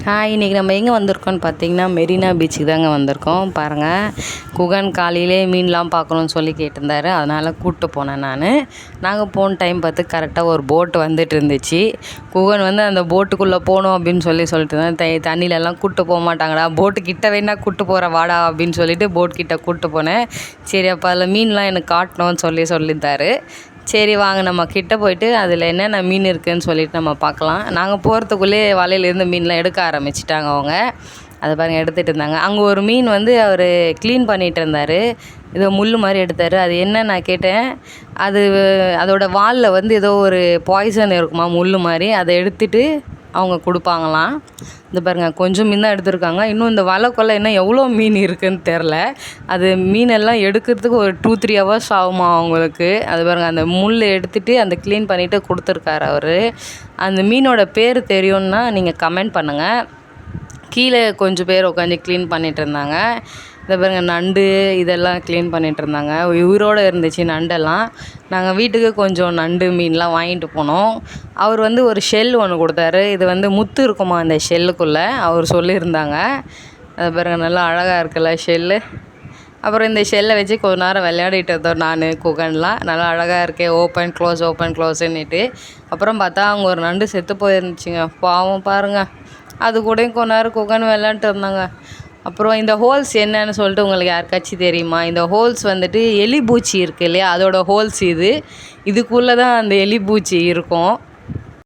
இன்றைக்கி நம்ம எங்கே வந்திருக்கோம்னு பார்த்தீங்கன்னா மெரினா பீச்சுக்கு தாங்க வந்திருக்கோம். பாருங்கள், குகன் காலையிலே மீன்லாம் பார்க்கணுன்னு சொல்லி கேட்டிருந்தாரு. அதனால் கூப்பிட்டு போனேன் நாங்கள் போன டைம் பார்த்து கரெக்டாக ஒரு போட்டு வந்துட்டு இருந்துச்சு. குகன் வந்து அந்த போட்டுக்குள்ளே போகணும் அப்படின்னு சொல்லிட்டு இருந்தேன். தண்ணியிலலாம் கூப்பிட்டு போக மாட்டாங்கடா, போட்டு கிட்ட வேணா கூப்பிட்டு போகிற வாடா அப்படின்னு சொல்லிட்டு போட் கிட்ட கூப்பிட்டு போனேன். சரி, அப்போ அதில் மீன்லாம் எனக்கு காட்டணும்னு சொல்லியிருந்தாரு. சரி வாங்க, நம்ம கிட்டே போயிட்டு அதில் என்னென்ன மீன் இருக்குதுன்னு சொல்லிட்டு நம்ம பார்க்கலாம். நாங்கள் போகிறதுக்குள்ளே வலையிலேருந்து மீன்லாம் எடுக்க ஆரம்பிச்சிட்டாங்க அவங்க. அதை பாருங்கள், எடுத்துகிட்டு இருந்தாங்க. அங்கே ஒரு மீன் வந்து அவர் க்ளீன் பண்ணிகிட்டு இருந்தார். ஏதோ முள் மாதிரி எடுத்தார். அது என்ன நான் கேட்டேன். அதோட வாலில் வந்து ஏதோ ஒரு பாய்சன் இருக்குமா, முள் மாதிரி. அதை எடுத்துகிட்டு அவங்க கொடுப்பாங்களாம். இந்த பாருங்கள், கொஞ்சம் மீன் தான் எடுத்துருக்காங்க. இன்னும் இந்த வலைக்குள்ளே இன்னும் எவ்வளோ மீன் இருக்குதுன்னு தெரில. அது மீனெல்லாம் எடுக்கிறதுக்கு ஒரு 2-3 ஹவர்ஸ் ஆகுமா அவங்களுக்கு. அது பாருங்கள், அந்த முள் எடுத்துகிட்டு அந்த க்ளீன் பண்ணிவிட்டு கொடுத்துருக்காரு அவர். அந்த மீனோட பேர் தெரியும்னா நீங்கள் கமெண்ட் பண்ணுங்கள். கீழே கொஞ்சம் பேர் உட்காந்து க்ளீன் பண்ணிகிட்டு இருந்தாங்க. இதை பாருங்கள், நண்டு இதெல்லாம் க்ளீன் பண்ணிகிட்டு இருந்தாங்க. உயிரோடு இருந்துச்சு நண்டெல்லாம். நாங்கள் வீட்டுக்கு கொஞ்சம் நண்டு மீன்லாம் வாங்கிட்டு போனோம். அவர் வந்து ஒரு ஷெல் ஒன்று கொடுத்தாரு. இது வந்து முத்து இருக்குமா அந்த ஷெல்லுக்குள்ளே, அவர் சொல்லியிருந்தாங்க. அதை பாருங்கள், நல்லா அழகாக இருக்குல்ல ஷெல்லு. அப்புறம் இந்த ஷெல்லை வச்சு கொஞ்ச நேரம் விளையாடிட்டு இருந்தோம் நான் குகன்லாம். நல்லா அழகாக இருக்கே, ஓப்பன் க்ளோஸ்ன்னுட்டு. அப்புறம் பார்த்தா அவங்க ஒரு நண்டு செத்து போயிருந்துச்சுங்க. பாவம் பாருங்கள். அது கூடயும் கொஞ்ச நேரம் குகன் விளையாண்டுட்டு இருந்தாங்க. அப்புறம் இந்த ஹோல்ஸ் என்னன்னு சொல்லிட்டு உங்களுக்கு யாருக்காச்சும் தெரியுமா? இந்த ஹோல்ஸ் வந்துட்டு எலிப்பூச்சி இருக்குது இல்லையா, அதோட ஹோல்ஸ் இதுக்குள்ளே தான் அந்த எலிப்பூச்சி இருக்கும்.